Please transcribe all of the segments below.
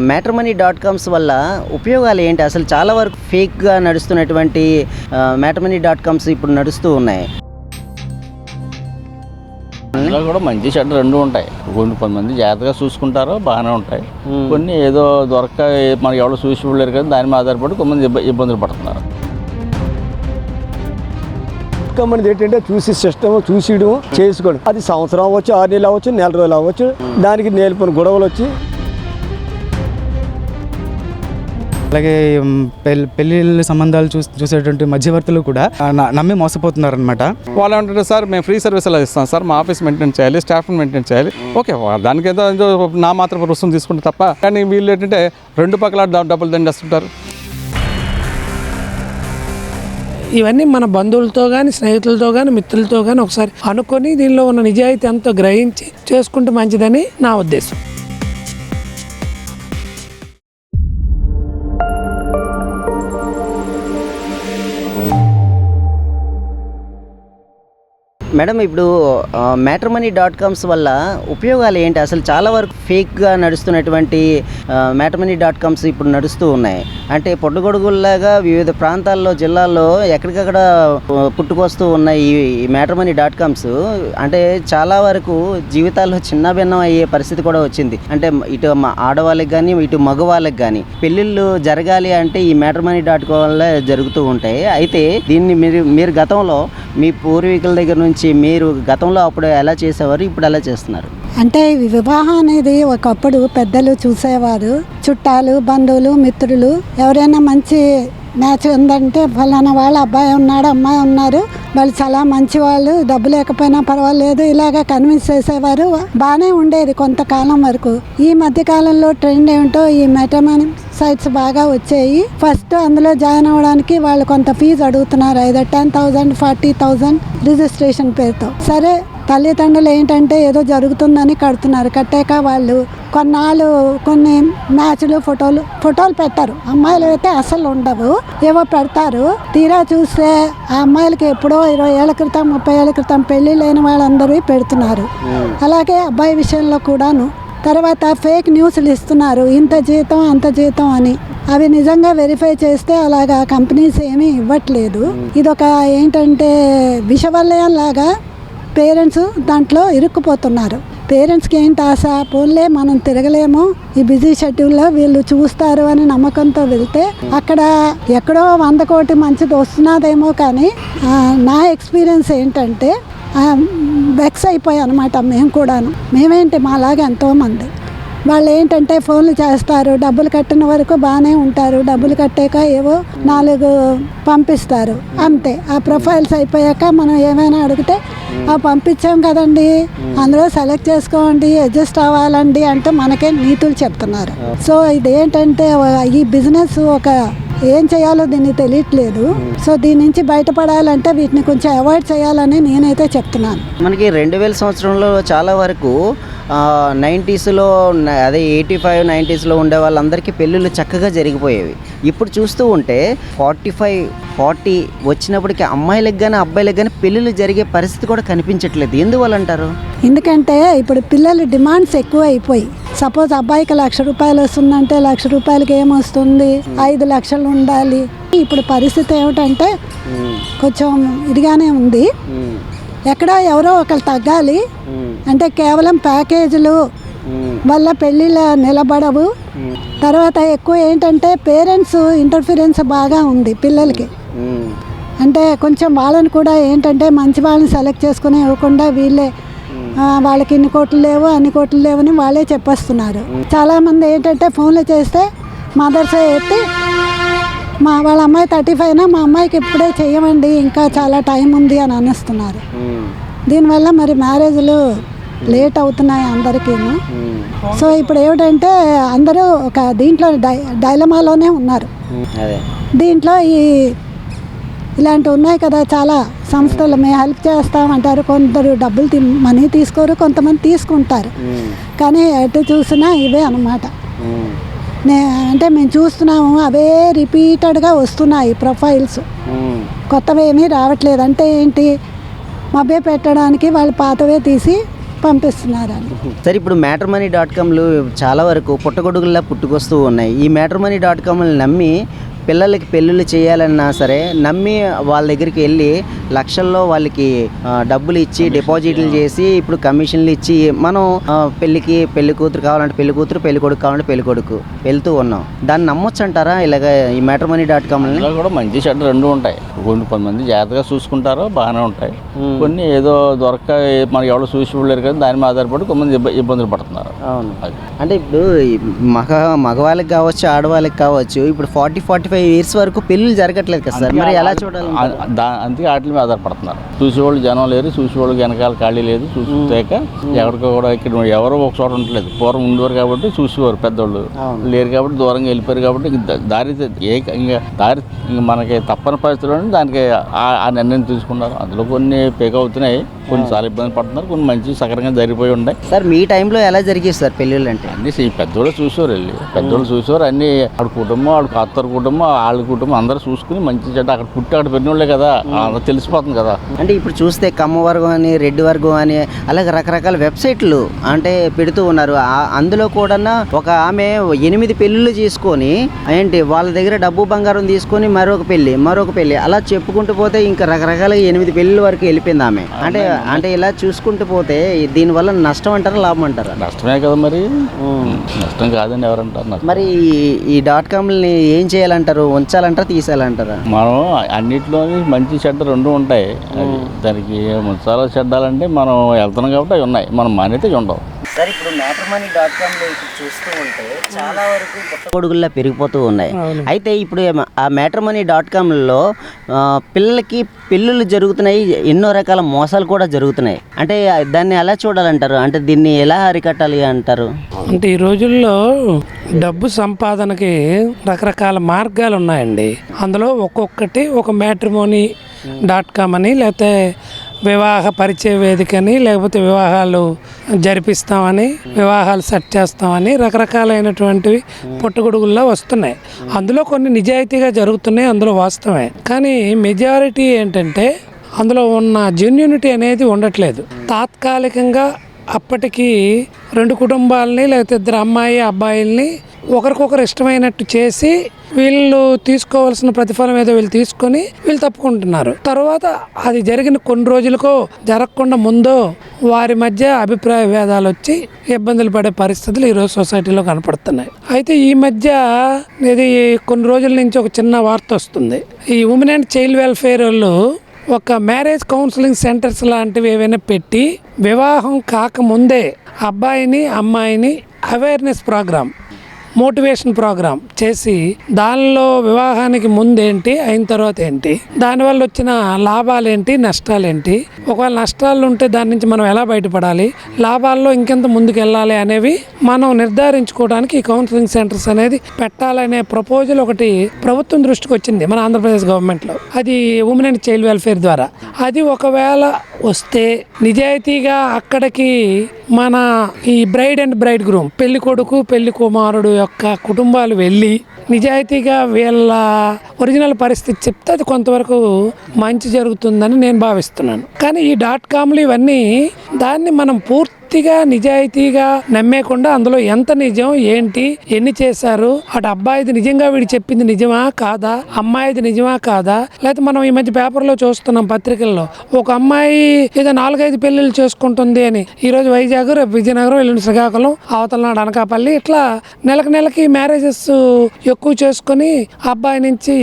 మ్యాట్రిమనీ.కామ్స్ వల్ల ఉపయోగాలు ఏంటి? అసలు చాలా వరకు ఫేక్‌గా నడుస్తున్నటువంటి మ్యాట్రిమనీ.కామ్స్ ఇప్పుడు నడుస్తూ ఉన్నాయి. అందులో కూడా మంచి చెడ్డ రెండు ఉంటాయి. కొంతమంది జాగ్రత్తగా చూసుకుంటారు, బాగానే ఉంటాయి. కొన్ని ఏదో దొరక్క మనకి ఎవరో చూసి వెళ్ళారు కదా, దాని మీద ఆధారపడి కొంతమంది ఇబ్బందులు పడుతున్నారు. మనది ఏంటంటే చూసి సిస్టమ్ చూసియడం చేసుకోవడం, అది సంవత్సరం అవ్వచ్చు, 6 నెలలు అవ్వచ్చు, నెల రోజులు అవ్వచ్చు, దానికి నేర్పని గొడవలు వచ్చి అలాగే పెళ్ళిళ్ళ సంబంధాలు చూసేటువంటి మధ్యవర్తులు కూడా నమ్మి మోసపోతున్నారు అనమాట. వాళ్ళు ఏమంటారు, సార్ మేము ఫ్రీ సర్వీస్ అలా ఇస్తాం సార్, మా ఆఫీస్ మెయింటైన్ చేయాలి, స్టాఫ్ని మెయింటైన్ చేయాలి, ఓకే దానికి ఏదో నా మాత్రం రుసుము తీసుకుంటే తప్ప. కానీ వీళ్ళు ఏంటంటే రెండు పక్కల డబ్బులు దండేస్తుంటారు. ఇవన్నీ మన బంధువులతో కానీ, స్నేహితులతో కానీ, మిత్రులతో కానీ ఒకసారి అనుకొని దీనిలో ఉన్న నిజాయితీ అంతా గ్రహించి చేసుకుంటే మంచిదని నా ఉద్దేశం. మేడం, ఇప్పుడు మ్యాట్రిమనీ.కామ్స్ వల్ల ఉపయోగాలు ఏంటి? అసలు చాలా వరకు ఫేక్‌గా నడుస్తున్నటువంటి మ్యాట్రిమనీ.కామ్స్ ఇప్పుడు నడుస్తూ ఉన్నాయి. అంటే పొడ్డుగొడుగుల్లాగా వివిధ ప్రాంతాల్లో, జిల్లాల్లో ఎక్కడికక్కడ పుట్టుకొస్తూ ఉన్నాయి ఈ మ్యాట్రిమనీ.కామ్స్. అంటే చాలా వరకు జీవితాల్లో చిన్నభిన్నం అయ్యే పరిస్థితి కూడా వచ్చింది. అంటే ఇటు ఆడవాళ్ళకి కానీ, ఇటు మగవాళ్ళకి కానీ పెళ్ళిళ్ళు జరగాలి అంటే ఈ మ్యాట్రిమనీ.కామ్ వల్ల జరుగుతూ ఉంటాయి. అయితే దీన్ని మీరు గతంలో మీ పూర్వీకుల దగ్గర నుంచి మీరు గతంలో అప్పుడు ఎలా చేసేవారు, ఇప్పుడు ఎలా చేస్తున్నారు? అంటే వివాహం అనేది ఒకప్పుడు పెద్దలు చూసేవారు. చుట్టాలు, బంధువులు, మిత్రులు ఎవరైనా మంచి మ్యాచ్ ఉందంటే ఫలానా వాళ్ళ అబ్బాయి ఉన్నాడు, అమ్మాయి ఉన్నారు, వాళ్ళు చాలా మంచి వాళ్ళు, డబ్బు లేకపోయినా పర్వాలేదు, ఇలాగ కన్విన్స్ చేసేవారు. బాగానే ఉండేది కొంతకాలం వరకు. ఈ మధ్య కాలంలో ట్రెండ్ ఏమిటో ఈ మ్యాట్రిమనీ సైట్స్ బాగా వచ్చాయి. ఫస్ట్ అందులో జాయిన్ అవ్వడానికి వాళ్ళు కొంత ఫీజు అడుగుతున్నారు, either 10,000, 40,000 రిజిస్ట్రేషన్ పేరుతో. సరే, తల్లిదండ్రులు ఏంటంటే ఏదో జరుగుతుందని కడుతున్నారు. కట్టాక వాళ్ళు కొన్నాళ్ళు కొన్ని మ్యాచ్లు ఫోటోలు పెట్టారు. అమ్మాయిలు అయితే అసలు ఉండవు, ఏవో పెడతారు. తీరా చూస్తే ఆ అమ్మాయిలకి ఎప్పుడో 20 ఏళ్ల క్రితం, 30 ఏళ్ల క్రితం పెళ్లి లేని వాళ్ళందరూ పెడుతున్నారు. అలాగే అబ్బాయి విషయంలో కూడాను. తర్వాత ఫేక్ న్యూస్లు ఇస్తున్నారు, ఇంత జీతం అంత జీతం అని. అవి నిజంగా వెరిఫై చేస్తే అలాగా కంపెనీస్ ఏమీ ఇవ్వట్లేదు. ఇదొక ఏంటంటే విషవలయం లాగా పేరెంట్స్ దాంట్లో ఇరుక్కుపోతున్నారు. పేరెంట్స్కి ఏంటి ఆశ, పోన్లే మనం తిరగలేము, ఈ బిజీ షెడ్యూల్లో వీళ్ళు చూస్తారు అని నమ్మకంతో వెళ్తే అక్కడ ఎక్కడో 100 కోటి మంచిది వస్తున్నదేమో. కానీ నా ఎక్స్పీరియన్స్ ఏంటంటే వెక్స్ అయిపోయాయి అనమాట. మేము కూడాను, మేమేంటి మాలాగా ఎంతోమంది వాళ్ళు ఏంటంటే ఫోన్లు చేస్తారు, డబ్బులు కట్టిన వరకు బాగానే ఉంటారు, డబ్బులు కట్టాక ఏవో 4 పంపిస్తారు అంతే. ఆ ప్రొఫైల్స్ అయిపోయాక మనం ఏమైనా అడిగితే పంపించాం కదండి, అందులో సెలెక్ట్ చేసుకోండి, అడ్జస్ట్ అవ్వాలండి అంటే మనకే నీతులు చెప్తున్నారు. సో ఇదేంటంటే ఈ బిజినెస్ ఏం చేయాలో దీన్ని తెలియట్లేదు. సో దీని నుంచి బయటపడాలంటే వీటిని కొంచెం అవాయిడ్ చేయాలని నేనైతే చెప్తున్నాను. మనకి 2000 సంవత్సరంలో చాలా వరకు 90స్లో, అదే 85, 90స్లో ఉండే వాళ్ళందరికీ పెళ్ళిళ్ళు చక్కగా జరిగిపోయేవి. ఇప్పుడు చూస్తూ ఉంటే 45, 40 వచ్చినప్పటికీ అమ్మాయిలకు కానీ అబ్బాయిలకు కానీ పెళ్ళిళ్ళు జరిగే పరిస్థితి కూడా కనిపించట్లేదు. ఎందువల్ల అంటారు? ఎందుకంటే ఇప్పుడు పిల్లల డిమాండ్స్ ఎక్కువ అయిపోయి. సపోజ్ అబ్బాయికి 1,00,000 రూపాయలు వస్తుందంటే 1,00,000 రూపాయలకి ఏమొస్తుంది, 5 లక్షలు ఉండాలి. ఇప్పుడు పరిస్థితి ఏమిటంటే కొంచెం ఇదిగానే ఉంది. ఎక్కడో ఎవరో ఒకరు తగ్గాలి అంటే కేవలం ప్యాకేజీలు వల్ల పెళ్ళిళ్ళు నిలబడవు. తర్వాత ఎక్కువ ఏంటంటే పేరెంట్స్ ఇంటర్ఫిరెన్స్ బాగా ఉంది పిల్లలకి. అంటే కొంచెం వాళ్ళని కూడా ఏంటంటే మంచి వాళ్ళని సెలెక్ట్ చేసుకుని ఇవ్వకుండా వీళ్ళే వాళ్ళకి ఇన్ని కోట్లు లేవు, అన్ని కోట్లు లేవని వాళ్ళే చెప్పేస్తున్నారు. చాలామంది ఏంటంటే ఫోన్లు చేస్తే మదర్సే ఎత్తి వాళ్ళ అమ్మాయి 35 మా అమ్మాయికి ఇప్పుడే చేయమండి, ఇంకా చాలా టైం ఉంది అని అనేస్తున్నారు. దీనివల్ల మరి మ్యారేజ్లు లేట్ అవుతున్నాయి అందరికీ. సో ఇప్పుడు ఏమిటంటే అందరూ ఒక దీంట్లో డైలమాలోనే ఉన్నారు. దీంట్లో ఇలాంటివి ఉన్నాయి కదా, చాలా సంస్థలు మేము హెల్ప్ చేస్తామంటారు. కొందరు డబ్బులు మనీ తీసుకోరు, కొంతమంది తీసుకుంటారు. కానీ ఎటు చూసినా ఇవే అన్నమాట. అంటే మేము చూస్తున్నాము, అవే రిపీటెడ్గా వస్తున్నాయి ప్రొఫైల్స్, కొత్తవి ఏమీ రావట్లేదు. అంటే ఏంటి, మభ్య పెట్టడానికి వాళ్ళు పాతవే తీసి పంపిస్తున్నారని. సరే, ఇప్పుడు matrimony.comలు చాలా వరకు పుట్టగొడుగుల్లా పుట్టుకొస్తూ ఉన్నాయి. ఈ matrimony.comలు నమ్మి పిల్లలకి పెళ్ళిళ్ళు చేయాలన్నా సరే నమ్మి వాళ్ళ దగ్గరికి వెళ్ళి లక్షల్లో వాళ్ళకి డబ్బులు ఇచ్చి డిపాజిట్లు చేసి ఇప్పుడు కమిషన్లు ఇచ్చి మనం పెళ్ళికి పెళ్లి కూతురు కావాలంటే పెళ్లి కూతురు, పెళ్లి కొడుకు కావాలంటే పెళ్లి కొడుకు వెళ్తూ ఉన్నాం. దాన్ని నమ్మొచ్చు అంటారా ఇలాగ ఈ matrimony.comని? ఇలా కూడా మంచి చెడ్డ రెండు ఉంటాయి. కొంతమంది జాగ్రత్తగా చూసుకుంటారో బాగానే ఉంటాయి. కొన్ని ఏదో దొరక్క మనకి ఎవరో చూసి వెళ్ళారు కదా దాని మీద ఆధారపడి కొంతమంది ఇబ్బందులు పడుతున్నారు. అవును. అంటే ఇప్పుడు మగవాళ్ళకి కావచ్చు, ఆడవాళ్ళకి కావచ్చు, ఇప్పుడు 40-45 ఇయర్స్ వరకు పెళ్ళిళ్ళు జరగట్లేదు కదా సార్, మరి ఎలా చూడాలి? అందుకే వాటి మీద ఆధారపడుతున్నారు. చూసేవాళ్ళు జనం లేరు, చూసేవాళ్ళు వెనకాల ఖాళీ లేదు. చూసాక ఎవరికో కూడా ఇక్కడ ఎవరో ఒక చోట ఉండలేదు. పూర్వం ఉండేవారు కాబట్టి చూసేవారు పెద్దోళ్ళు, లేరు కాబట్టి దూరంగా వెళ్ళిపోయారు కాబట్టి దారి మనకి తప్పని పరిస్థితుల్లో దానికి ఆ నిర్ణయం తీసుకున్నారు. అందులో కొన్ని పేక్ అవుతున్నాయి, కొన్ని చాలా ఇబ్బంది పడుతున్నారు, కొన్ని మంచి సకరంగా జరిగిపోయి ఉన్నాయి. సార్ మీ టైంలో ఎలా జరిగేది సార్ పెళ్ళిళ్ళు అంటే? అన్ని పెద్దోళ్ళు చూసేవారు, పెద్దోళ్ళు చూసేవారు. అన్ని ఆడ కుటుంబం, ఆడ అత్తరు కుటుంబం, వాళ్ళ కుటుంబం అందరూ చూసుకుని మంచి చెడ్డ అక్కడ పుట్టి అక్కడ పెరిగినోళ్ళే కదా, తెలిసిపోతుంది కదా. అంటే ఇప్పుడు చూస్తే కమ్మ వర్గం అని, రెడ్డి వర్గం అని అలాగే రకరకాల వెబ్సైట్లు అంటే పెడుతూ ఉన్నారు. అందులో కూడా ఒక ఆమె 8 పెళ్ళిళ్ళు చేసుకొని ఏంటి వాళ్ళ దగ్గర డబ్బు బంగారం తీసుకొని మరొక పెళ్ళి అలా చెప్పుకుంటూ పోతే ఇంకా రకరకాల 8 పెళ్ళిళ్ళ వరకు వెళ్ళిపోయింది ఆమె. అంటే ఇలా చూసుకుంటూ పోతే దీనివల్ల నష్టం అంటారా, లాభం అంటారా? నష్టమే కదా, మరి నష్టం కాదని ఎవరంటారు. మరి ఈ .comని ఏం చేయాలంటారు? ఉంచాలంటారా, తీసేయాలంటారా? మనం అన్నిట్లోని మంచి చెడ్డ రెండు ఉంటాయి. దానికి ఉంచాలో చెడ్డాలంటే మనం వెళ్తున్నాం కాబట్టి అవి ఉన్నాయి, మనం మానేతే ఉండవు. సరే, ఇప్పుడు matrimony.comలో ఇప్పుడు చూస్తూ ఉంటే చాలా వరకు పుట్టగొడుగుల్లా పెరిగిపోతూ ఉన్నాయి. అయితే ఇప్పుడు ఆ matrimony.comలో పిల్లలకి పెళ్ళిళ్ళు జరుగుతున్నాయి, ఎన్నో రకాల మోసాలు కూడా జరుగుతున్నాయి. అంటే దాన్ని ఎలా చూడాలంటారు? అంటే దీన్ని ఎలా అరికట్టాలి అంటారు? అంటే ఈ రోజుల్లో డబ్బు సంపాదనకి రకరకాల మార్గాలు ఉన్నాయండి. అందులో ఒక్కొక్కటి ఒక matrimony.com అని, లేకపోతే వివాహ పరిచయ వేదికని, లేకపోతే వివాహాలు జరిపిస్తామని, వివాహాలు సెట్ చేస్తామని రకరకాలైనటువంటివి పుట్టగొడుగుల్లో వస్తున్నాయి. అందులో కొన్ని నిజాయితీగా జరుగుతున్నాయి, అందులో వాస్తవమే. కానీ మెజారిటీ ఏంటంటే అందులో ఉన్న జెన్యూనిటీ అనేది ఉండట్లేదు. తాత్కాలికంగా అప్పటికి 2 కుటుంబాలని లేకపోతే 2 అమ్మాయి అబ్బాయిల్ని ఒకరికొకరు ఇష్టమైనట్టు చేసి వీళ్ళు తీసుకోవాల్సిన ప్రతిఫలం ఏదో వీళ్ళు తీసుకొని వీళ్ళు తప్పుకుంటున్నారు. తర్వాత అది జరిగిన కొన్ని రోజులకో జరగకుండా ముందో వారి మధ్య అభిప్రాయ భేదాలు వచ్చి ఇబ్బందులు పడే పరిస్థితులు ఈరోజు సొసైటీలో కనపడుతున్నాయి. అయితే ఈ మధ్య ఇది కొన్ని రోజుల నుంచి ఒక చిన్న వార్త వస్తుంది. ఈ ఉమెన్ అండ్ చైల్డ్ వెల్ఫేర్ వాళ్ళు ఒక మ్యారేజ్ కౌన్సిలింగ్ సెంటర్స్ లాంటివి ఏవైనా పెట్టి వివాహం కాకముందే అబ్బాయిని అమ్మాయిని అవేర్నెస్ ప్రోగ్రామ్, మోటివేషన్ ప్రోగ్రామ్ చేసి దానిలో వివాహానికి ముందేంటి, అయిన తర్వాత ఏంటి, దానివల్ల వచ్చిన లాభాలేంటి, నష్టాలేంటి, ఒకవేళ నష్టాలు ఉంటే దాని నుంచి మనం ఎలా బయటపడాలి, లాభాల్లో ఇంకెంత ముందుకు వెళ్ళాలి అనేవి మనం నిర్ధారించుకోవడానికి ఈ కౌన్సిలింగ్ సెంటర్స్ అనేది పెట్టాలనే ప్రపోజల్ ఒకటి ప్రభుత్వం దృష్టికి వచ్చింది మన ఆంధ్రప్రదేశ్ గవర్నమెంట్లో. అది ఉమెన్ అండ్ చైల్డ్ వెల్ఫేర్ ద్వారా. అది ఒకవేళ వస్తే నిజాయితీగా అక్కడికి మన ఈ బ్రైడ్ అండ్ బ్రైడ్ గ్రూమ్, పెళ్లి కొడుకు పెళ్లి కుమారుడు యొక్క కుటుంబాలు వెళ్ళి నిజాయితీగా వీళ్ళ ఒరిజినల్ పరిస్థితి చెప్తే అది కొంతవరకు మంచి జరుగుతుందని నేను భావిస్తున్నాను. కానీ ఈ .comలు ఇవన్నీ దాన్ని మనం పూర్తిగా నిజాయితీగా నమ్మేయకుండా అందులో ఎంత నిజం ఏంటి, ఎన్ని చేశారు, అటు అబ్బాయిది నిజంగా వీడు చెప్పింది నిజమా కాదా, అమ్మాయిది నిజమా కాదా, లేకపోతే మనం ఈ మధ్య పేపర్లో చూస్తున్నాం పత్రికల్లో ఒక అమ్మాయి ఏదో 4-5 పెళ్ళిళ్ళు చేసుకుంటుంది అని. ఈరోజు వైజాగ్, రేపు విజయనగరం, ఎల్లుండి శ్రీకాకుళం, అవతల నాడు అనకాపల్లి, ఇట్లా నెలకి మ్యారేజెస్ ఎక్కువ చేసుకొని అబ్బాయి నుంచి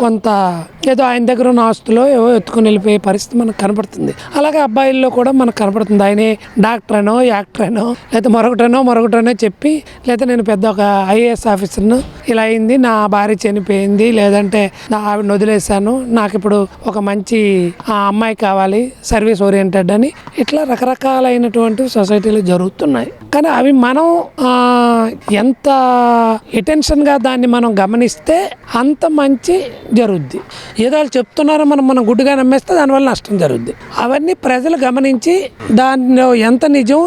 కొంత ఏదో ఆయన దగ్గర ఉన్న ఆస్తులో ఏవో ఎత్తుకుని వెళ్ళిపోయే పరిస్థితి మనకు కనపడుతుంది. అలాగే అబ్బాయిల్లో కూడా మనకు కనపడుతుంది. ఆయనే డాక్టర్ అనో, యాక్టర్ అనో, లేకపోతే మరొకటనో చెప్పి, లేదా నేను పెద్ద ఒక ఐఏఎస్ ఆఫీసర్ను, ఇలా అయింది, నా భార్య చనిపోయింది, లేదంటే నా ఆవిడని వదిలేశాను, నాకు ఇప్పుడు ఒక మంచి అమ్మాయి కావాలి, సర్వీస్ ఓరియంటెడ్ అని, ఇట్లా రకరకాలైనటువంటి సొసైటీలో జరుగుతున్నాయి. కానీ అవి మనం ఎంత అటెన్షన్గా దాన్ని మనం గమనిస్తే అంత మంచి వచ్చి జరుగుద్ది. ఏదో వాళ్ళు చెప్తున్నారో మనం గుడ్డుగా నమ్మేస్తే దానివల్ల నష్టం జరుగుద్ది. అవన్నీ ప్రజలు గమనించి దానిలో ఎంత నిజం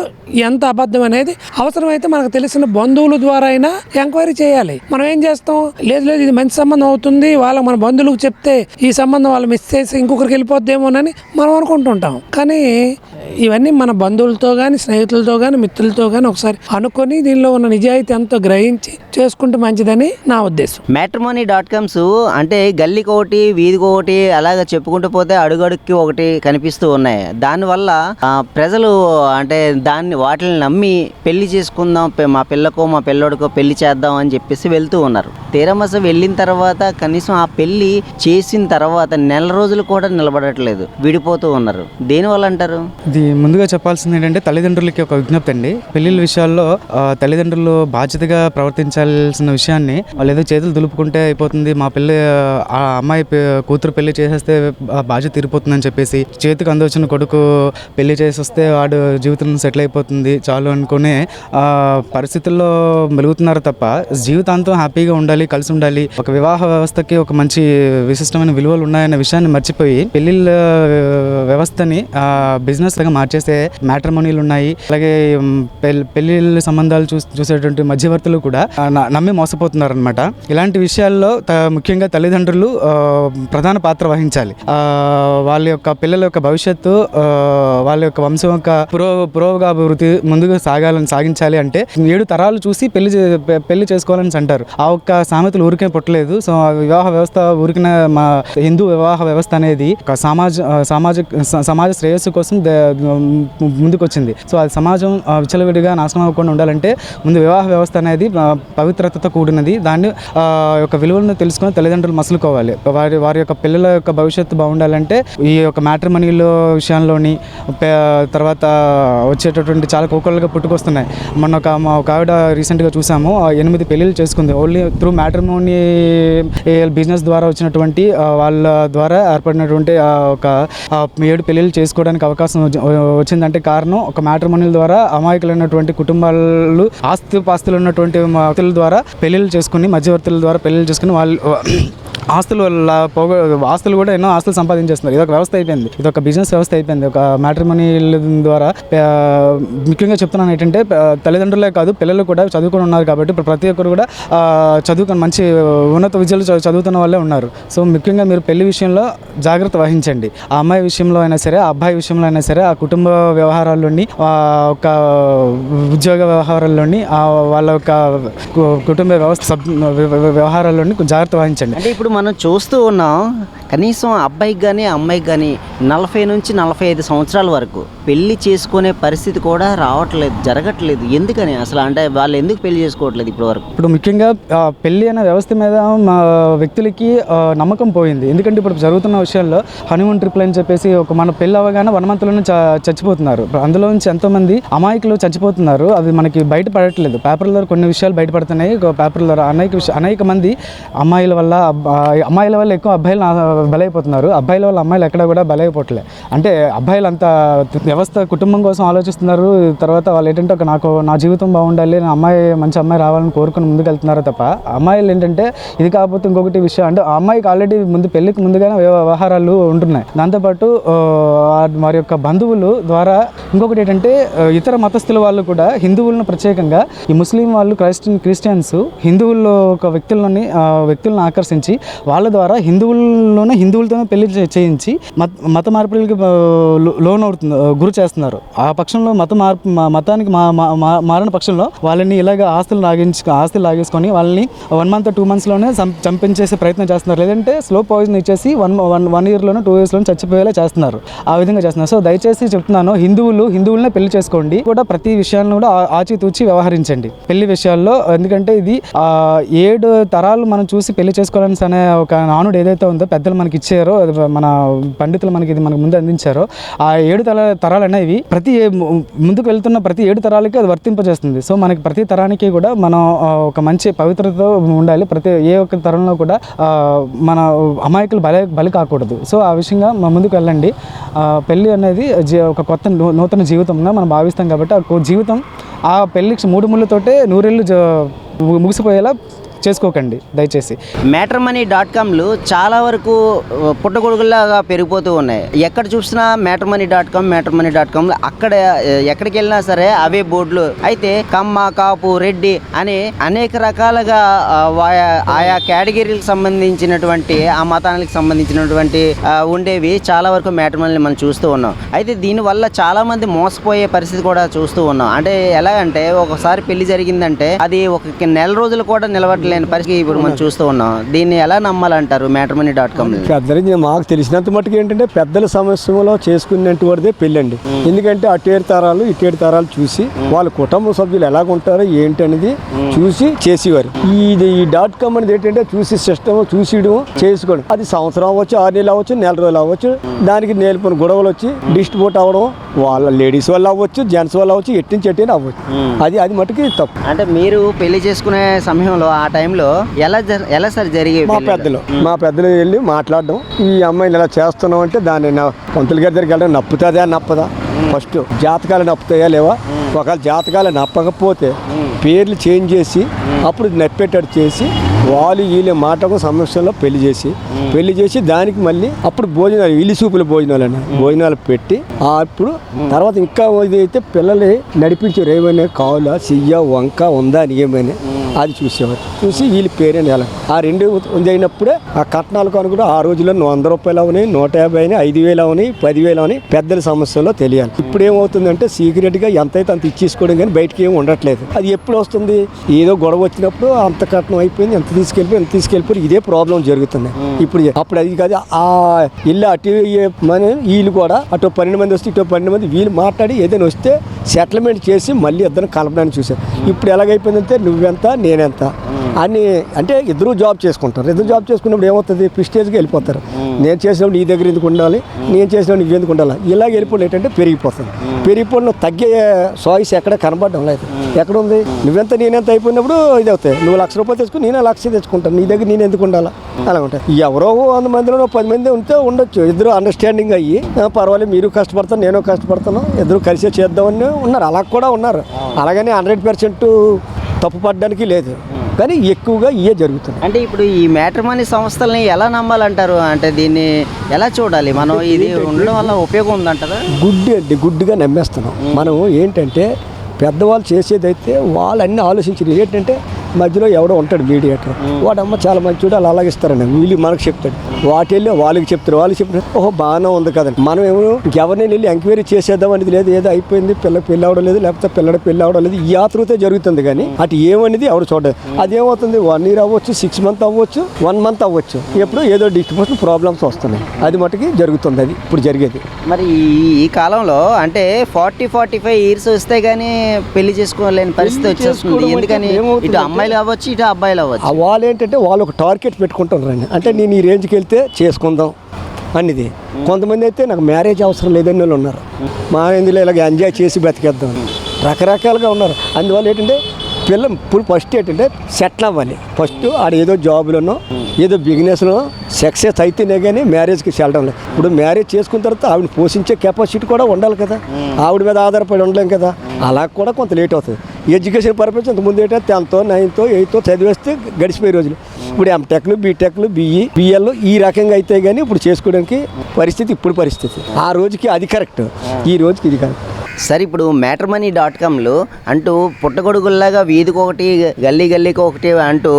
ఎంత అబద్ధం అనేది అవసరమైతే మనకు తెలిసిన బంధువుల ద్వారా అయినా ఎంక్వైరీ చేయాలి. మనం ఏం చేస్తాం, లేదు ఇది మంచి సంబంధం అవుతుంది, వాళ్ళకి మన బంధువులకు చెప్తే ఈ సంబంధం వాళ్ళు మిస్ చేసి ఇంకొకరికి వెళ్ళిపోద్దేమోనని మనం అనుకుంటుంటాం. కానీ ఇవన్నీ మన బంధువులతో కానీ స్నేహితులతో కానీ మిత్రులతో కానీ ఒకసారి అనుకొని దీనిలో ఉన్న నిజాయితీ ఎంతో గ్రహించి చేసుకుంటే మంచిదని నా ఉద్దేశం. matrimony.coms అంటే గల్లీకి ఒకటి వీధికి ఒకటి అలాగ చెప్పుకుంటూ పోతే అడుగడుక్కి ఒకటి కనిపిస్తూ ఉన్నాయి. దానివల్ల ప్రజలు అంటే వాటిని నమ్మి పెళ్లి చేసుకుందాం, మా పిల్లకో మా పిల్లోడికో పెళ్లి చేద్దాం అని చెప్పేసి వెళ్తూ ఉన్నారు. తీరమస వెళ్ళిన తర్వాత కనీసం ఆ పెళ్లి చేసిన తర్వాత నెల రోజులు కూడా నిలబడట్లేదు, విడిపోతూ ఉన్నారు. దేనివల్ల అంటారు? ఇది ముందుగా చెప్పాల్సింది ఏంటంటే తల్లిదండ్రులకి ఒక విజ్ఞప్తి అండి. పెళ్లిళ్ళ విషయాల్లో తల్లిదండ్రులు బాధ్యతగా ప్రవర్తించాల్సిన విషయాన్ని వాళ్ళు ఏదో చేతులు దులుపుకుంటే అయిపోతుంది, మా పిల్ల ఆ అమ్మాయి కూతురు పెళ్లి చేసేస్తే బాధ్యత తీరిపోతుందని చెప్పేసి చేతికి అందొచ్చిన కొడుకు పెళ్లి చేసి వస్తే వాడు జీవితం సెటిల్ అయిపోతుంది చాలు అనుకునే పరిస్థితుల్లో మెలుగుతున్నారు తప్ప జీవితాంతం హ్యాపీగా ఉండాలి, కలిసి ఉండాలి, ఒక వివాహ వ్యవస్థకి ఒక మంచి విశిష్టమైన విలువలు ఉన్నాయన్న విషయాన్ని మర్చిపోయి పెళ్లిళ్ళ వ్యవస్థని బిజినెస్ లాగా మార్చేసే మ్యాట్రిమోనీలు ఉన్నాయి. అలాగే పెళ్లిళ్ళ సంబంధాలు చూసేటువంటి మధ్యవర్తులు కూడా నమ్మి మోసపోతున్నారు అనమాట. ఇలాంటి విషయాల్లో ముఖ్యంగా తల్లిదండ్రులు ప్రధాన పాత్ర వహించాలి. వాళ్ళ యొక్క పిల్లల యొక్క భవిష్యత్తు, వాళ్ళ యొక్క వంశం యొక్క పురోగతి ముందుకు సాగించాలి అంటే 7 తరాలు చూసి పెళ్లి చేసుకోవాలని అంటారు. ఆ ఒక్క సామెతలు ఊరికే పుట్టలేదు. సో వివాహ వ్యవస్థ ఊరికిన మా హిందూ వివాహ వ్యవస్థ అనేది ఒక సమాజ శ్రేయస్సు కోసం ముందుకు వచ్చింది. సో అది సమాజం విచ్చలవిడిగా నాశనం అవ్వకుండా ఉండాలంటే ముందు వివాహ వ్యవస్థ అనేది పవిత్రతతో కూడినది. దాన్ని యొక్క విలువలను తెలుసుకొని తల్లిదండ్రులు మసులుకోవాలి. వారి యొక్క పిల్లల యొక్క భవిష్యత్తు బాగుండాలంటే ఈ యొక్క మ్యాట్రిమోనీలో విషయంలోని తర్వాత వచ్చేటటువంటి చాలా కోకొల్లగా పుట్టుకొస్తున్నాయి. మొన్న ఒక ఆవిడ రీసెంట్గా చూసాము, 8 పెళ్ళిళ్ళు చేసుకుంది. ఓన్లీ త్రూ మ్యాట్రిమోనీ బిజినెస్ ద్వారా వచ్చినటువంటి వాళ్ళ ద్వారా ఏర్పడినటువంటి ఒక 7 పెళ్ళిళ్ళు చేసుకోవడానికి అవకాశం వచ్చిందంటే కారణం ఒక మ్యాట్రిమోనీల ద్వారా అమాయకులైనటువంటి కుటుంబాలు ఆస్తులు ఉన్నటువంటి వ్యక్తుల ద్వారా పెళ్ళిళ్ళు చేసుకుని మధ్యవర్తుల ద్వారా పెళ్ళిళ్ళు చేసుకుని వాళ్ళు ఆస్తులు కూడా ఎన్నో ఆస్తులు సంపాదించేస్తున్నారు. ఇది ఒక వ్యవస్థ అయిపోయింది, ఇది ఒక బిజినెస్ వ్యవస్థ అయిపోయింది. ఒక మ్యాట్రిమోనీల ద్వారా ముఖ్యంగా చెప్తున్నాను ఏంటంటే తల్లిదండ్రులే కాదు పిల్లలు కూడా చదువుకొని ఉన్నారు కాబట్టి ప్రతి ఒక్కరు కూడా చదువుకొని మంచి ఉన్నత విద్యలు చదువుతున్న వాళ్ళే ఉన్నారు. సో ముఖ్యంగా మీరు పెళ్లి విషయంలో జాగ్రత్త వహించండి. ఆ అమ్మాయి విషయంలో అయినా సరే, ఆ అబ్బాయి విషయంలో అయినా సరే, ఆ కుటుంబ వ్యవహారాల్లోని, ఒక ఉద్యోగ వ్యవహారాల్లోని, వాళ్ళ యొక్క కుటుంబ వ్యవహారాల్లోని జాగ్రత్త వహించండి. అంటే ఇప్పుడు మనం చూస్తూ ఉన్నాం, కనీసం అబ్బాయికి కానీ అమ్మాయికి కానీ 40 నుంచి 45 సంవత్సరాల వరకు పెళ్లి చేసుకునే పరిస్థితి కూడా జరగట్లేదు. ఎందుకని అసలు? అంటే వాళ్ళు ఎందుకు పెళ్లి చేసుకోవట్లేదు ఇప్పటి వరకు? ఇప్పుడు ముఖ్యంగా పెళ్లి అనే వ్యవస్థ మీద మా వ్యక్తులకి నమ్మకం పోయింది. ఎందుకంటే ఇప్పుడు జరుగుతున్న విషయాల్లో హనీమూన్ ట్రిప్లు అని చెప్పేసి మన పెళ్లి అవ్వగానే 1 మంత్లోనే చచ్చిపోతున్నారు. అందులో నుంచి ఎంతోమంది అమాయకులు చచ్చిపోతున్నారు. అది మనకి బయటపడట్లేదు. పేపర్ల ద్వారా కొన్ని విషయాలు బయటపడుతున్నాయి. పేపర్ల ద్వారా అనేక మంది అమ్మాయిల వల్ల ఎక్కువ అబ్బాయిలు బలైపోతున్నారు. అబ్బాయిల వల్ల అమ్మాయిలు ఎక్కడ కూడా బలైపోవట్లే. అంటే అబ్బాయిలు అంత వ్యవస్థ కుటుంబం కోసం ఆలోచిస్తున్నారు. తర్వాత వాళ్ళు ఏంటంటే నా జీవితం బాగుండాలి, నా మంచి అమ్మాయి రావాలని కోరుకుని ముందుకు వెళ్తున్నారు తప్ప అమ్మాయిలు ఏంటంటే ఇది కాకపోతే ఇంకొకటి విషయం అంటే ఆ అమ్మాయికి ఆల్రెడీ పెళ్లికి ముందుగానే వ్యవహారాలు ఉంటున్నాయి. దాంతోపాటు వారి యొక్క బంధువులు ద్వారా ఇంకొకటి ఏంటంటే ఇతర మతస్థుల వాళ్ళు కూడా హిందువులను ప్రత్యేకంగా ఈ ముస్లిం వాళ్ళు క్రిస్టియన్స్ హిందువుల్లో ఒక వ్యక్తులను ఆకర్షించి వాళ్ళ ద్వారా హిందువులతోనే పెళ్లి చేయించి మత మార్పిడికి గురి చేస్తున్నారు. ఆ పక్షంలో మతానికి మారిన పక్షంలో వాళ్ళని ఇలాగ ఆస్తులు లాగేసుకొని వాళ్ళని 1 మంత్ 2 మంత్స్లోనే చంపించేసే ప్రయత్నం చేస్తున్నారు. లేదంటే స్లో పాయిజన్ ఇచ్చేసి 1 ఇయర్లోనే 2 ఇయర్స్లోనే చచ్చిపోయేలా చేస్తున్నారు. ఆ విధంగా చేస్తున్నారు. సో దయచేసి చెప్తున్నాను, హిందువులనే పెళ్లి చేసుకోండి. కూడా ప్రతి విషయాలను కూడా ఆచితూచి వ్యవహరించండి పెళ్లి విషయాల్లో. ఎందుకంటే ఇది 7 తరాలు మనం చూసి పెళ్లి చేసుకోవాలని అనే ఒక నానుడు ఏదైతే ఉందో పెద్దలు మనకి ఇచ్చారో, మన పండితులు మనకి ముందు అందించారో, ఆ 7 తరాలు అనేవి ముందుకు వెళ్తున్న ప్రతి 7 తరాలకి అది వర్తింపజేస్తుంది. సో మనకి ప్రతి తరానికి కూడా మనం ఒక మంచి పవిత్రతతో ఉండాలి. ఏ ఒక్క తరంలో కూడా మన అమాయకులు బలి కాకూడదు. సో ఆ విషయంగా ముందుకు వెళ్ళండి. పెళ్ళి అనేది ఒక కొత్త నూతన జీవితంగా మనం భావిస్తాం కాబట్టి ఆ జీవితం ఆ పెళ్ళికి 3 ముళ్ళతోటే 100 ఏళ్ళు ముగిసిపోయేలా చేసుకోకండి దయచేసి. matrimony.comలు చాలా వరకు పుట్టగొడుగుల్లాగా పెరిగిపోతూ ఉన్నాయి. ఎక్కడ చూసినా matrimony.com అక్కడ ఎక్కడికి వెళ్ళినా సరే అవే బోర్డులు. అయితే కమ్మ, కాపు, రెడ్డి అని అనేక రకాలుగా ఆయా కేటగిరీలకు సంబంధించినటువంటి ఆ మతానికి సంబంధించినటువంటి ఉండేవి చాలా వరకు మ్యాట్రిమోనీని మనం చూస్తూ ఉన్నాం. అయితే దీనివల్ల చాలా మంది మోసపోయే పరిస్థితి కూడా చూస్తూ ఉన్నాం. అంటే ఎలాగంటే ఒకసారి పెళ్లి జరిగిందంటే అది ఒక నెల రోజులు కూడా నిలబడలేని పరిస్థితి ఇప్పుడు మనం చూస్తూ ఉన్నాం. దీన్ని ఎలా నమ్మాలంటారు matrimony.com? పెద్దలకి మాకు తెలిసినంత మట్టుకు ఏంటంటే పెద్దల సమస్యలో చేసుకున్నటువంటిదే పెళ్ళండి. ఎందుకంటే అటేడు తరాలు ఇటేడు తరాలు చూసి వాళ్ళ కుటుంబ సభ్యులు ఎలాగుంటారో ఏంటి అనేది చూసి చేసేవారు. ఈ .com అనేది ఏంటంటే చూసి సిస్టమ్ చూసియడం చేసుకోవడం. అది సంవత్సరం అవ్వచ్చు, 6 నెలలు అవ్వచ్చు, నెల రోజులు అవ్వచ్చు. దానికి నేర్పుని గొడవలు వచ్చి డిస్ట్రిబ్యూట్ అవ్వడం వాళ్ళ లేడీస్ వల్ల అవ్వచ్చు, జెంట్స్ వల్ల అవ్వచ్చు, ఎట్టించి అవ్వచ్చు. అది మటుకి తప్పు. అంటే మీరు పెళ్లి చేసుకునే సమయంలో ఆ టైంలో ఎలా సార్ జరిగే? మా పెద్దలు వెళ్ళి మాట్లాడడం, ఈ అమ్మాయిని ఇలా చేస్తున్నాం అంటే దాన్ని పంతులు గారి దగ్గరికి వెళ్ళడం నప్పుతుందా నప్పదా, ఫస్ట్ జాతకాలు నప్పుతాయా లేవా, ఒకవేళ జాతకాలు నప్పకపోతే పేర్లు చేంజ్ చేసి అప్పుడు నప్పేటట్టు చేసి వాళ్ళు వీళ్ళ మాటకు సమస్యల్లో పెళ్లి చేసి దానికి మళ్ళీ అప్పుడు భోజనాలు ఇల్లు చూపుల భోజనాలు పెట్టి అప్పుడు తర్వాత ఇంకా ఇదైతే పిల్లలు నడిపించారు. ఏమైనా కావాలా చెయ్య వంక ఉందా అని ఏమైనా అది చూసేవారు. చూసి వీళ్ళ పేరేని ఎలా ఆ రెండు అయినప్పుడే ఆ కట్నాలు కనుక ఆ రోజుల్లో 100 రూపాయలు అవని, 150 అని, 5,000 అవని, 10,000 అని పెద్దల సమస్యలో తెలియాలి. ఇప్పుడు ఏమవుతుందంటే సీక్రెట్గా ఎంతైతే అంత ఇచ్చేసుకోవడం కానీ బయటకి ఏమి ఉండట్లేదు. అది ఎప్పుడు వస్తుంది? ఏదో గొడవ వచ్చినప్పుడు అంత కట్నం అయిపోయింది, ఎంత తీసుకెళ్ళిపోయి ఇదే ప్రాబ్లం జరుగుతుంది ఇప్పుడు. అప్పుడు అది కాదు, ఆ ఇల్లు అటు వీళ్ళు కూడా అటు 12 మంది వస్తే ఇటు 12 మంది వీళ్ళు మాట్లాడి ఏదైనా వస్తే సెటిల్మెంట్ చేసి మళ్ళీ ఇద్దరు కలపడానికి చూశారు. ఇప్పుడు ఎలాగైపోయిందంటే నువ్వెంత నేనెంత అని అంటే ఇద్దరు జాబ్ చేసుకుంటారు. ఇద్దరు జాబ్ చేసుకున్నప్పుడు ఏమవుతుంది? ప్రిస్టేజ్కి వెళ్ళిపోతారు. నేను చేసినప్పుడు నీ దగ్గర ఎందుకు ఉండాలి, నేను చేసినప్పుడు నువ్వు ఎందుకు ఉండాలి, ఇలాగ వెళ్ళిపోవడం ఏంటంటే పెరిగిపోవడం తగ్గే చాయిస్ ఎక్కడ కనబడడం లేదు. ఎక్కడ ఉంది? నువ్వెంత నేనెంత అయిపోయినప్పుడు ఇది అవుతాయి. నువ్వు 1,00,000 రూపాయలు తెచ్చుకుని నేను 1,00,000 తెచ్చుకుంటాను, నీ దగ్గర నేను ఎందుకు ఉండాలా, అలా ఉంటాయి. ఎవరో 100 మందిలో 10 మంది ఉంటే ఉండొచ్చు. ఇద్దరు అండర్స్టాండింగ్ అయ్యి పర్వాలేదు మీరు కష్టపడతాను నేను కష్టపడతాను ఇద్దరు కలిసే చేద్దామని ఉన్నారు. అలా కూడా ఉన్నారు. అలాగని 100% తప్పు పడడానికి లేదు, కానీ ఎక్కువగా ఇవే జరుగుతుంది. అంటే ఇప్పుడు ఈ మ్యాట్రిమోనీ సంస్థల్ని ఎలా నమ్మాలంటారు? అంటే దీన్ని ఎలా చూడాలి మనం? ఇది ఉండడం వల్ల ఉపయోగం ఉందంటారా? గుడ్డిగా నమ్మేస్తున్నాం మనం. ఏంటంటే పెద్దవాళ్ళు చేసేదైతే వాళ్ళు అన్నీ ఆలోచించారు. ఏంటంటే మధ్యలో ఎవడో ఉంటాడు మీడియేటర్, వాడమ్మ చాలా మంచివాడు అలా అలాగిస్తారండి, వీళ్ళు మనకు చెప్తాడు, వాటి వెళ్ళి వాళ్ళకి చెప్తారు, ఓహో బాగానే ఉంది కదండి. మనం ఎవరిని వెళ్ళి ఎంక్వైరీ చేసేద్దాం అనేది లేదు. ఏదో అయిపోయింది, పెళ్ళి అవడం లేదు, లేకపోతే పిల్లడి పెళ్ళి అవడం లేదు, ఈ యాత్రతో జరుగుతుంది. కానీ అటు ఏమనేది ఎవరు చూడదు. అదేమవుతుంది? 1 year అవ్వచ్చు, 6 months అవ్వచ్చు, 1 month అవ్వచ్చు, ఎప్పుడు ఏదో డిస్ట్రిబ్యూషన్ ప్రాబ్లమ్స్ వస్తున్నాయి. అది మటుకి జరుగుతుంది. అది ఇప్పుడు జరిగేది. మరి ఈ కాలంలో అంటే 40-45 years వస్తే కానీ పెళ్లి చేసుకోలేని పరిస్థితి వచ్చేస్తుంది. ఎందుకని? ఇటు అమ్మాయిలు అవ్వచ్చు, ఇటు అబ్బాయిలు అవ్వచ్చు. వాళ్ళు ఏంటంటే వాళ్ళు ఒక టార్గెట్ పెట్టుకుంటున్నారండి. అంటే నేను ఈ రేంజ్కి వెళ్తే చేసుకుందాం అనేది. కొంతమంది అయితే నాకు మ్యారేజ్ అవసరం లేదని వాళ్ళు ఉన్నారు. మా ఇందులో ఇలాగ ఎంజాయ్ చేసి బతికేద్దాం రకరకాలుగా ఉన్నారు. అందువల్ల ఏంటంటే ఇప్పుడు ఫస్ట్ ఏంటంటే సెటిల్ అవ్వాలి. ఫస్ట్ ఆడ ఏదో జాబ్లోనో ఏదో బిజినెస్లో సక్సెస్ అయితేనే కానీ మ్యారేజ్కి వెళ్ళడం లేదు. ఇప్పుడు మ్యారేజ్ చేసుకున్న తర్వాత ఆవిడ పోషించే కెపాసిటీ కూడా ఉండాలి కదా, ఆవిడ మీద ఆధారపడి ఉండలేం కదా. అలా కూడా కొంత లేట్ అవుతుంది. ఎడ్యుకేషన్ పర్పస్ ఇంతకుముందు ఏంటంటే 10th, 9th, 8th చదివేస్తే గడిచిపోయే రోజులు. ఇప్పుడు ఎంటెక్లు, బీటెక్లు, బిఎల్ ఈ రకంగా అయితే కానీ ఇప్పుడు చేసుకోవడానికి పరిస్థితి. ఆ రోజుకి అది కరెక్ట్, ఈ రోజుకి ఇది కరెక్ట్. సరే, ఇప్పుడు matrimony.comలు అంటూ పుట్టగొడుగుల్లాగా వీధికి ఒకటి, గల్లీకి ఒకటి అంటూ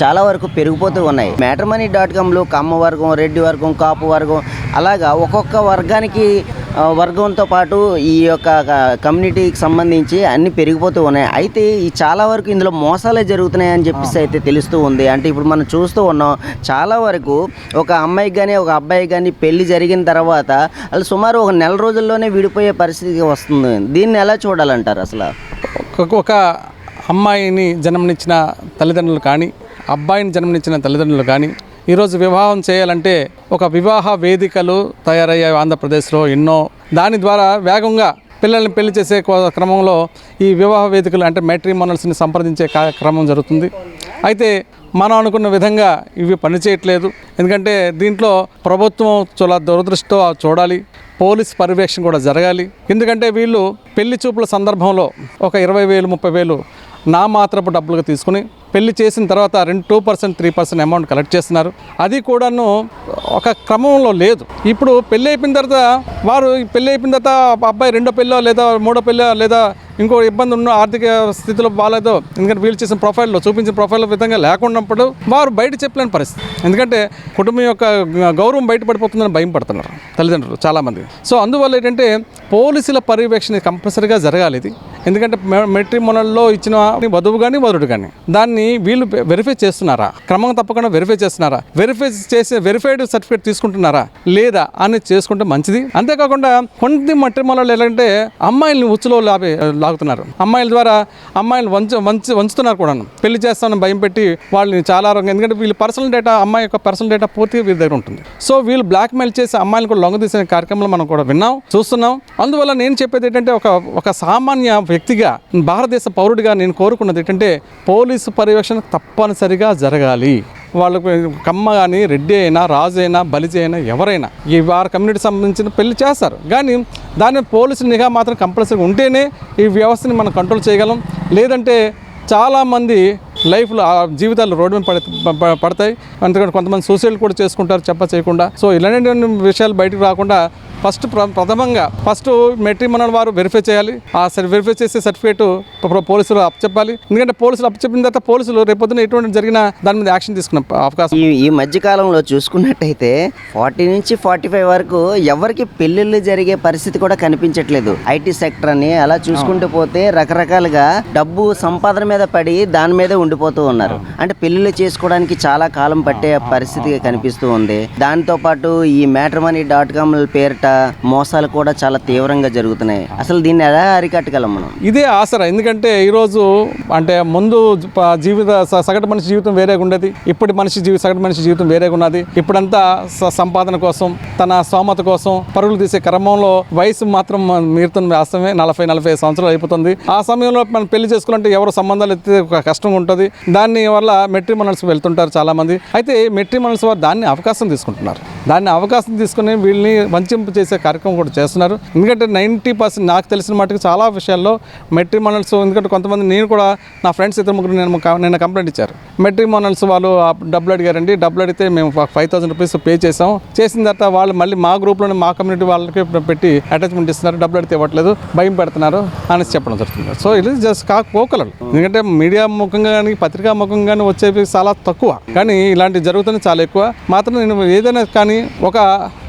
చాలా వరకు పెరిగిపోతూ ఉన్నాయి. matrimony.comలు కమ్మ వర్గం, రెడ్డి వర్గం, కాపు వర్గం అలాగా ఒక్కొక్క వర్గంతో పాటు ఈ యొక్క కమ్యూనిటీకి సంబంధించి అన్నీ పెరిగిపోతూ ఉన్నాయి. అయితే ఈ చాలా వరకు ఇందులో మోసాలే జరుగుతున్నాయని చెప్పేసి అయితే తెలుస్తూ ఉంది. అంటే ఇప్పుడు మనం చూస్తూ ఉన్నాం, చాలా వరకు ఒక అమ్మాయికి కానీ ఒక అబ్బాయికి కానీ పెళ్లి జరిగిన తర్వాత వాళ్ళు సుమారు ఒక నెల రోజుల్లోనే విడిపోయే పరిస్థితి వస్తుంది. దీన్ని ఎలా చూడాలంటారు అసలు? ఒక అమ్మాయిని జన్మనిచ్చిన తల్లిదండ్రులు కానీ, అబ్బాయిని జన్మనిచ్చిన తల్లిదండ్రులు కానీ ఈరోజు వివాహం చేయాలంటే ఒక వివాహ వేదికలు తయారయ్యాయి ఆంధ్రప్రదేశ్లో ఎన్నో. దాని ద్వారా వేగంగా పిల్లల్ని పెళ్లి చేసే క్రమంలో ఈ వివాహ వేదికలు అంటే మ్యాట్రిమోనల్స్ని సంప్రదించే కార్యక్రమం జరుగుతుంది. అయితే మనం అనుకున్న విధంగా ఇవి పనిచేయట్లేదు. ఎందుకంటే దీంట్లో ప్రభుత్వం చాలా దురదృష్టితో చూడాలి, పోలీస్ పర్యవేక్షణ కూడా జరగాలి. ఎందుకంటే వీళ్ళు పెళ్లి చూపుల సందర్భంలో ఒక 20,000, 30,000 నా మాత్రపు డబ్బులుగా తీసుకుని పెళ్లి చేసిన తర్వాత 2% 3% అమౌంట్ కలెక్ట్ చేస్తున్నారు. అది కూడాను ఒక క్రమంలో లేదు. ఇప్పుడు పెళ్ళి అయిపోయిన తర్వాత పెళ్ళి అయిపోయిన తర్వాత అబ్బాయి రెండో పెళ్ళో లేదా మూడో పెళ్ళో లేదా ఇంకో ఇబ్బంది ఉన్న ఆర్థిక స్థితిలో బాగాలేదో, ఎందుకంటే వీళ్ళు చేసిన ప్రొఫైల్లో చూపించిన ప్రొఫైల్ విధంగా లేకున్నప్పుడు వారు బయట చెప్పలేని పరిస్థితి. ఎందుకంటే కుటుంబం యొక్క గౌరవం బయటపడిపోతుందని భయం పడుతున్నారు తల్లిదండ్రులు చాలామంది. సో అందువల్ల ఏంటంటే పోలీసుల పర్యవేక్షణ కంపల్సరీగా జరగాలి ఇది. ఎందుకంటే మెట్రిమోనల్లో ఇచ్చిన వధువు కానీ వరుడు కానీ దాన్ని వీళ్ళు వెరిఫై చేస్తున్నారా, క్రమం తప్పకుండా వెరిఫై చేస్తున్నారా, వెరిఫైడ్ సర్టిఫికేట్ తీసుకుంటున్నారా లేదా అని చేసుకుంటే మంచిది. అంతేకాకుండా కొన్ని మెట్రిమోనల్లో ఏంటంటే అమ్మాయిల్ని ఉచ్చులో లాగుతున్నారు. అమ్మాయిల ద్వారా అమ్మాయిలు వంచుతున్నారు కూడా. పెళ్లి చేస్తామని భయం పెట్టి వాళ్ళని చాలా రకంగా, ఎందుకంటే వీళ్ళ పర్సనల్ డేటా, అమ్మాయి యొక్క పర్సనల్ డేటా పూర్తిగా వీళ్ళ దగ్గర ఉంటుంది. సో వీళ్ళు బ్లాక్మెయిల్ చేసి అమ్మాయిలు కూడా లొంగదీసే కార్యక్రమంలో మనం కూడా విన్నాం, చూస్తున్నాం. అందువల్ల నేను చెప్పేది ఏంటంటే ఒక సామాన్య వ్యక్తిగా, భారతదేశ పౌరుడిగా నేను కోరుకున్నది ఏంటంటే పోలీసు పర్యవేక్షణ తప్పనిసరిగా జరగాలి. వాళ్ళకు కమ్మ కానీ, రెడ్డి అయినా, రాజు అయినా, బలిజ అయినా, ఎవరైనా ఈ వారి కమ్యూనిటీకి సంబంధించిన పెళ్లి చేస్తారు. కానీ దాని పోలీసు నిఘా మాత్రం కంపల్సరీ ఉంటేనే ఈ వ్యవస్థని మనం కంట్రోల్ చేయగలం. లేదంటే చాలామంది లైఫ్లో జీవితాలు రోడ్డు మీద పడతాయి. అందుకని కొంతమంది సూసైడ్ కూడా చేసుకుంటారు చేయకుండా. సో ఇలాంటి విషయాలు బయటకు రాకుండా ప్రథమంగా మెట్రిమోనల్ వారు వెరిఫై చేయాలి. ఆ వెరిఫై చేసే సర్టిఫికేట్ పోలీసులు అప్పచెప్పాలి. ఎందుకంటే పోలీసులు అప్పచెప్పిన తర్వాత పోలీసులు రేపొద్దున ఎటువంటి జరిగినా దాని మీద యాక్షన్ తీసుకునే అవకాశం. ఈ మధ్యకాలంలో చూసుకున్నట్టయితే 40 నుంచి 45 వరకు ఎవరికి పెళ్ళిళ్ళు జరిగే పరిస్థితి కూడా కనిపించట్లేదు. ఐటీ సెక్టర్ అని అలా చూసుకుంటూ పోతే రకరకాలుగా డబ్బు సంపాదన మీద పడి దాని మీదే ఉండిపోతూ ఉన్నారు. అంటే పెళ్ళిళ్ళు చేసుకోవడానికి చాలా కాలం పట్టే పరిస్థితి కనిపిస్తూ ఉంది. దాంతోపాటు ఈ matrimony.com పేరిట మోసాలు కూడా చాలా తీవ్రంగా జరుగుతున్నాయి. అసలు దీన్ని ఎలా అరికట్టగలం మనం? ఇదే ఆసరా. ఎందుకంటే ఈరోజు అంటే ముందు సగటు మనిషి జీవితం వేరేగా ఉండేది, ఇప్పుడు సగటు మనిషి జీవితం వేరేగా ఉన్నది. ఇప్పుడంతా సంపాదన కోసం, తన స్తోమత కోసం పరుగులు తీసే క్రమంలో వయసు మాత్రం మీరుతున్న వాస్తవమే. 40-45 సంవత్సరాలు అయిపోతుంది. ఆ సమయంలో మనం పెళ్లి చేసుకోవాలంటే ఎవరు సంబంధాలు ఎత్తే కష్టం ఉంటుంది. దాని వల్ల మెట్రిమోనల్స్కి వెళ్తుంటారు చాలామంది. అయితే మెట్రిమోనల్స్ వారు దాన్ని అవకాశం తీసుకుంటున్నారు. దాన్ని అవకాశం తీసుకుని వీళ్ళని వంచింపు చేసే కార్యక్రమం కూడా చేస్తున్నారు. ఎందుకంటే 90% నాకు తెలిసిన మటుకు చాలా విషయాల్లో మెట్రిమోనల్స్, ఎందుకంటే కొంతమంది నేను కూడా నా ఫ్రెండ్స్ 2-3 నిన్న కంప్లైంట్ ఇచ్చారు. మెట్రిమోనల్స్ వాళ్ళు డబ్బులు అడిగారండి. డబ్బులు అడిగితే మేము 5,000 రూపీస్ పే చేసాం. చేసిన తర్వాత వాళ్ళు మళ్ళీ మా గ్రూప్లోనే మా కమ్యూనిటీ వాళ్ళకి పెట్టి అటాచ్మెంట్ ఇస్తున్నారు. డబ్బులు అడిగితే ఇవ్వట్లేదు, భయం పెడుతున్నారు అనేసి చెప్పడం జరుగుతుంది. సో ఇది జస్ట్ కోకలలు. ఎందుకంటే మీడియా ముఖంగా కానీ పత్రికా ముఖంగా కానీ వచ్చేవి చాలా తక్కువ, కానీ ఇలాంటివి జరుగుతుంది చాలా ఎక్కువ. మాత్రం నేను ఏదైనా కానీ ఒక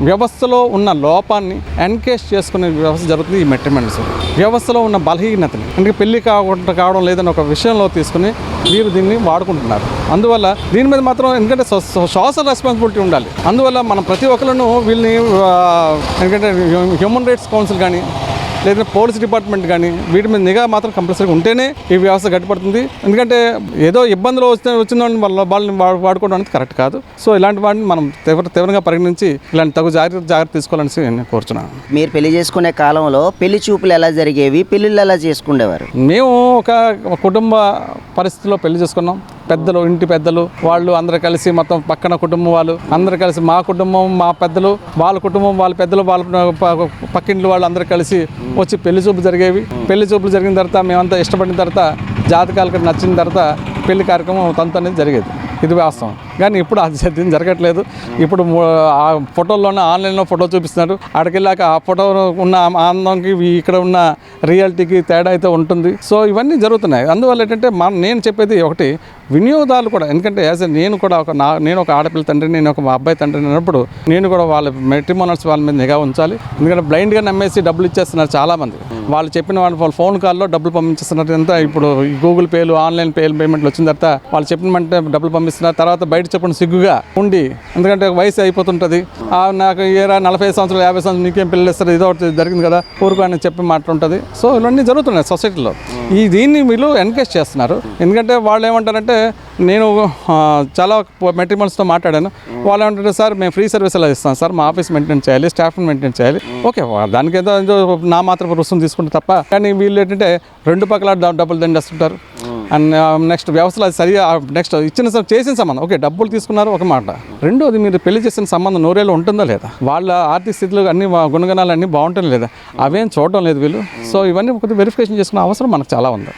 వ్యవస్థలో ఉన్న లోపాన్ని ఎన్కేష్ చేసుకునే వ్యవస్థ జరుగుతుంది ఈ మెట్రిమోనల్స్. వ్యవస్థలో ఉన్న బలహీనతని, అంటే పెళ్లి కావడం లేదని ఒక విషయంలో తీసుకుని వీరు దీన్ని వాడుకుంటున్నారు. అందువల్ల దీని మీద మాత్రం ఎందుకంటే సోషల్ రెస్పాన్సిబిలిటీ ఉండాలి. అందువల్ల మనం ప్రతి ఒక్కరిను వీళ్ళని ఎందుకంటే హ్యూమన్ రైట్స్ కౌన్సిల్ కానీ లేదా పోలీస్ డిపార్ట్మెంట్ కానీ వీటి మీద నిఘా మాత్రం కంపల్సరీగా ఉంటేనే ఈ వ్యవస్థ గట్టిపడుతుంది. ఎందుకంటే ఏదో ఇబ్బందులు వచ్చిందని వాళ్ళని వాడుకోవడానికి కరెక్ట్ కాదు. సో ఇలాంటి వాటిని మనం తీవ్రంగా పరిగణించి ఇలాంటి తగు జాగ్రత్త తీసుకోవాలని నేను కోరుచున్నాను. మీరు పెళ్లి చేసుకునే కాలంలో పెళ్లి చూపులు ఎలా జరిగేవి, పెళ్ళిళ్ళు ఎలా చేసుకునేవారు? మేము ఒక కుటుంబ పరిస్థితిలో పెళ్లి చేసుకున్నాం. పెద్దలు, ఇంటి పెద్దలు వాళ్ళు అందరూ కలిసి, మొత్తం పక్కన కుటుంబం వాళ్ళు అందరూ కలిసి, మా కుటుంబం, మా పెద్దలు, వాళ్ళ కుటుంబం, వాళ్ళ పెద్దలు, వాళ్ళ పక్కింటి వాళ్ళు అందరూ కలిసి వచ్చి పెళ్లి చూపులు జరిగేవి. పెళ్లి చూపులు జరిగిన తర్వాత మేమంతా ఇష్టపడిన తర్వాత జాతకాలకు నచ్చిన తర్వాత పెళ్లి కార్యక్రమం తంతు అనేది జరిగేది. ఇది వాస్తవం. కానీ ఇప్పుడు అది జరగట్లేదు. ఇప్పుడు ఆ ఫోటోల్లోనే ఆన్లైన్లో ఫోటో చూపిస్తున్నారు. అక్కడికెళ్ళాక ఆ ఫోటో ఉన్న ఆనందంకి ఇక్కడ ఉన్న రియాలిటీకి తేడా అయితే ఉంటుంది. సో ఇవన్నీ జరుగుతున్నాయి. అందువల్ల ఏంటంటే నేను చెప్పేది ఒకటి, వినియోగదారులు కూడా, ఎందుకంటే నేను ఒక ఆడపిల్ల తండ్రి, నేను ఒక మా అబ్బాయి తండ్రి అన్నప్పుడు నేను కూడా వాళ్ళ మెట్రిమోనల్స్ వాళ్ళ మీద నిఘా ఉంచాలి. ఎందుకంటే బ్లైండ్గా నమ్మేసి డబ్బులు ఇచ్చేస్తున్నారు చాలామంది. వాళ్ళు చెప్పిన వాళ్ళ ఫోన్ కాల్లో డబ్బులు పంపించేస్తున్నారు. అంతా ఇప్పుడు ఈ గూగుల్ పేలు, ఆన్లైన్ పేమెంట్లు వచ్చిన తర్వాత వాళ్ళు చెప్పినమంటే డబ్బులు పంపిస్తున్నారు. తర్వాత బయట చెప్పిన సిగ్గుగా ఉండి, ఎందుకంటే వయసు అయిపోతుంటుంది, నాకు 45 సంవత్సరాలు 50 సంవత్సరాలు నీకేం పిల్లలు ఇస్తారు, ఇదో జరిగింది కదా ఊరుకో అని చెప్పి మాట్లాడుంటుంది. సో ఇవన్నీ జరుగుతున్నాయి సొసైటీలో. దీన్ని వీళ్ళు ఎన్కరేజ్ చేస్తున్నారు. ఎందుకంటే వాళ్ళు ఏమంటారంటే, నేను చాలా మెట్రిమోనల్స్తో మాట్లాడాను. వాళ్ళు ఏమంటారు, సార్ మేము ఫ్రీ సర్వీస్ ఎలా ఇస్తాం సార్, మా ఆఫీస్ మెయింటైన్ చేయాలి, స్టాఫ్ని మెయింటైన్ చేయాలి. ఓకే, దానికి ఏదో నా మాత్రం రుసుము తీసుకుంటే తప్ప, కానీ వీళ్ళు ఏంటంటే 2 పక్కల డబ్బులు దండేస్తుంటారు. అండ్ నెక్స్ట్ వ్యవస్థలో అది సరిగా నెక్స్ట్ చేసిన సంబంధం ఓకే డబ్బులు తీసుకున్నారు ఒక మాట. రెండోది, మీరు పెళ్లి చేసిన సంబంధం నూరేళ్ళు ఉంటుందా లేదా, వాళ్ళ ఆర్థిక స్థితిలో అన్ని గుణగణాలు అన్నీ బాగుంటాయి లేదా, అవేం చూడటం లేదు వీళ్ళు. సో ఇవన్నీ కొద్దిగా వెరిఫికేషన్ చేసుకునే అవసరం మనకు చాలా ఉంది.